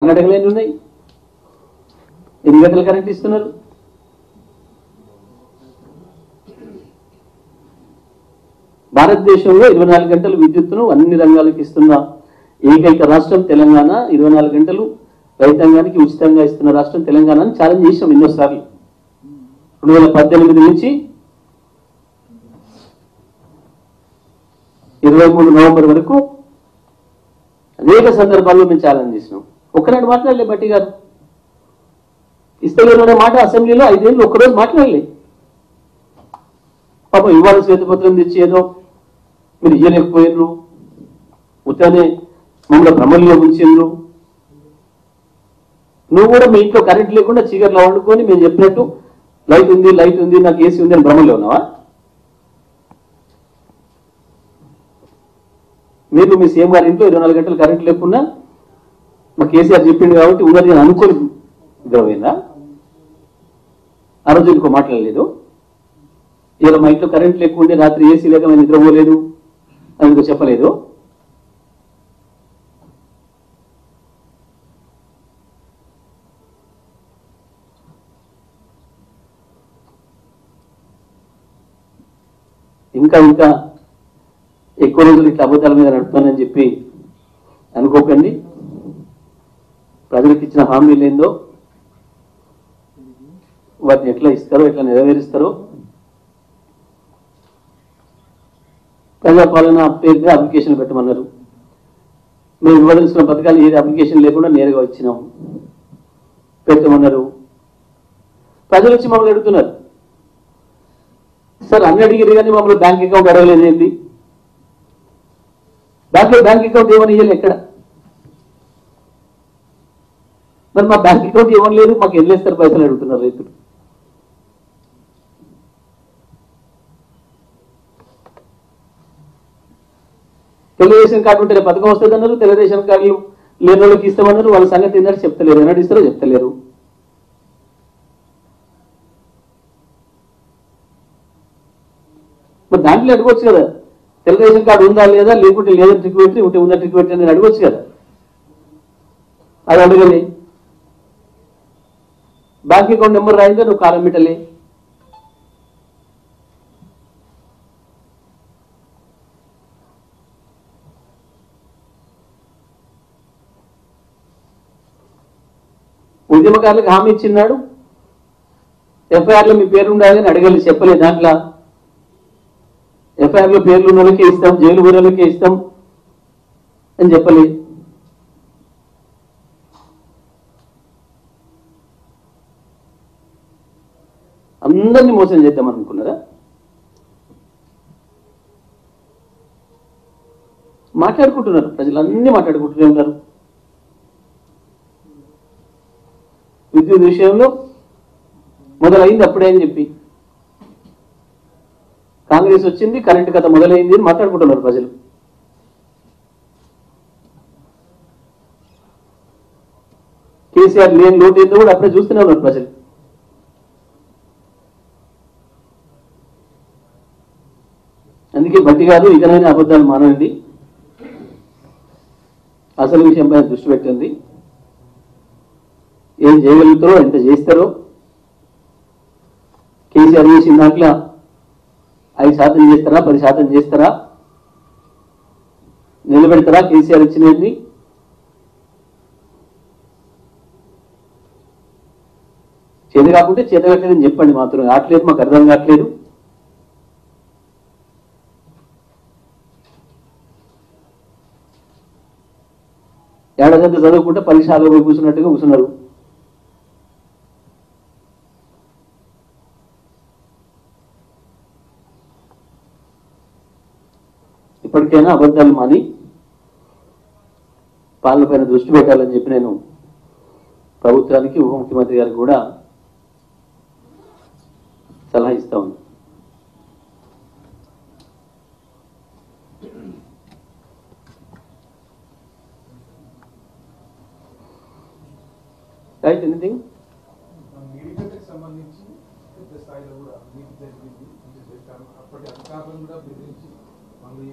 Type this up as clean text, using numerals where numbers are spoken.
కర్ణాటకలో ఎన్ని ఉన్నాయి? ఎన్ని గంటలు కరెంట్ ఇస్తున్నారు? భారతదేశంలో 24 గంటలు విద్యుత్తును అన్ని రంగాలకు ఇస్తున్న ఏకైక రాష్ట్రం తెలంగాణ. 24 గంటలు రైతాంగానికి ఉచితంగా ఇస్తున్న రాష్ట్రం తెలంగాణ అని ఛాలెంజ్ చేసాం ఎన్నోసార్లు. 2018 నుంచి 23 నవంబర్ వరకు అనేక సందర్భాల్లో మేము ఛాలెంజ్ చేసినాం. ఒక్కనాడు మాట్లాడలే బట్టి గారు. ఇస్తలేరు అనే మాట అసెంబ్లీలో 5 ఏళ్ళు ఒక్కరోజు మాట్లాడలే. పాపం ఇవాళ శ్వేతపత్రం తెచ్చి ఏదో మీరు ఇయ్యలేకపోయినరు, ఉత్తనే మమ్మల్ని భ్రమల్లో ఉంచిండ్రు. నువ్వు కూడా మీ ఇంట్లో కరెంట్ లేకుండా చీకట్లో వండుకొని మేము చెప్పినట్టు లైట్ ఉంది నాకు ఏసీ ఉంది అని భ్రమల్లో ఉన్నావా? మీరు మీ సీఎం గారి ఇంట్లో 24 గంటలు కరెంట్ లేకుండా మా కేసీఆర్ చెప్పింది కాబట్టి ఉన్నది అని అనుకోని నిద్రపోయిందా? ఆ రోజు ఇంకో మాట్లాడలేదు. ఇలా మా ఇంట్లో కరెంట్ లేకుంటే రాత్రి ఏసీ లేక మేము నిద్రపోలేదు అని ఇంకో చెప్పలేదు. ఇంకా ఎక్కువ రోజులు ఇట్లా అబద్ధాల మీద నడుపుతానని చెప్పి అనుకోకండి. ప్రజలకు ఇచ్చిన హామీలు ఏందో వాటిని ఎట్లా ఇస్తారో ఎట్లా నెరవేరుస్తారో ప్రజాపాలన పేరుగా అప్లికేషన్ పెట్టమన్నారు. మేము ఇవ్వదలుచుకున్న పథకాలు ఏది అప్లికేషన్ లేకుండా నేరుగా ఇచ్చినాం, పెట్టమన్నారు. ప్రజలు వచ్చి మమ్మల్ని అడుగుతున్నారు, సార్ అన్ని అడిగిరు కానీ మమ్మల్ని బ్యాంక్ అకౌంట్ అడగలేదు ఏంటి? బ్యాంక్ అకౌంట్ ఏమని ఇవ్వాలి ఎక్కడ? మరి మా బ్యాంక్ అకౌంట్ ఏమని లేదు, మాకు ఎల్లేస్తారు పైసలు అడుగుతున్నారు రైతులు. తెలుగుదేశం కార్డు ఉంటే పథకం వస్తుంది అన్నారు. తెలుగుదేశం కార్డులు లేని వాళ్ళకి ఇస్తామన్నారు. వాళ్ళ సంగతి ఏంటంటే చెప్తలేరు. ఎన్నడూ ఇస్తారో చెప్తలేరు. మరి దాంట్లో అడగవచ్చు కదా, తెలుగుదేశం కార్డు ఉందా లేదా, లేకుంటే లేదని ట్రిక్ పెట్టి ఉంటే ఉందా ట్రిక్ పెట్టి నేను అడగవచ్చు కదా. అది అడగలే. బ్యాంక్ అకౌంట్ నెంబర్ రాయిందా నువ్వు కాలం పెట్టలే. ఉద్యమకారులకు హామీ ఇచ్చిన్నాడు. ఎఫ్ఐఆర్లో మీ పేరు ఉండాలని అడగలి, చెప్పలేదు. దాంట్లో ఎఫ్ఐఆర్లో పేర్లు ఉన్న వాళ్ళకే ఇస్తాం, జైలు ఊరలకే ఇస్తాం అని చెప్పలేదు. అందరినీ మోసం చేద్దాం అనుకున్నారా? మాట్లాడుకుంటున్నారు, ప్రజలన్నీ మాట్లాడుకుంటూనే ఉన్నారు. విద్యుత్ విషయంలో మొదలైంది అప్పుడే అని చెప్పి కాంగ్రెస్ వచ్చింది, కరెంటు కథ మొదలైంది అని మాట్లాడుకుంటున్నారు ప్రజలు. కేసీఆర్ లేని లోటు ఏందో కూడా అప్పుడే చూస్తూనే ఉన్నారు ప్రజలు. అందుకే బట్టి కాదు, ఇకనైనా అబద్ధాలు మానండి, అసలు విషయం పైన దృష్టి పెట్టింది. ఏం చేయగలుగుతారో, ఎంత చేస్తారో. కేసీఆర్ చేసిన దాంట్లో 5% చేస్తారా, 10% చేస్తారా, నిలబెడతారా? కేసీఆర్ ఇచ్చినవి చేత కాకుంటే చేత కట్టలేదని చెప్పండి. మాత్రం కావట్లేదు, మాకు అర్థం కావట్లేదు. ఏడాదంతా చదువుకుంటే పరీక్షలో పోయి కూర్చున్నట్టుగా కూర్చున్నారు. ఇప్పటికైనా అబద్ధాలు మాని పాలన పైన దృష్టి పెట్టాలని చెప్పి నేను ప్రభుత్వానికి, ఉప ముఖ్యమంత్రి గారికి కూడా సలహా ఇస్తా ఉన్నాను. రైట్, ఎనీథింగ్ సంబంధించి పెద్ద స్థాయిలో కూడా అవినీతి జరిగింది. అప్పటి అధికారులను కూడా బెదిరించి మళ్ళీ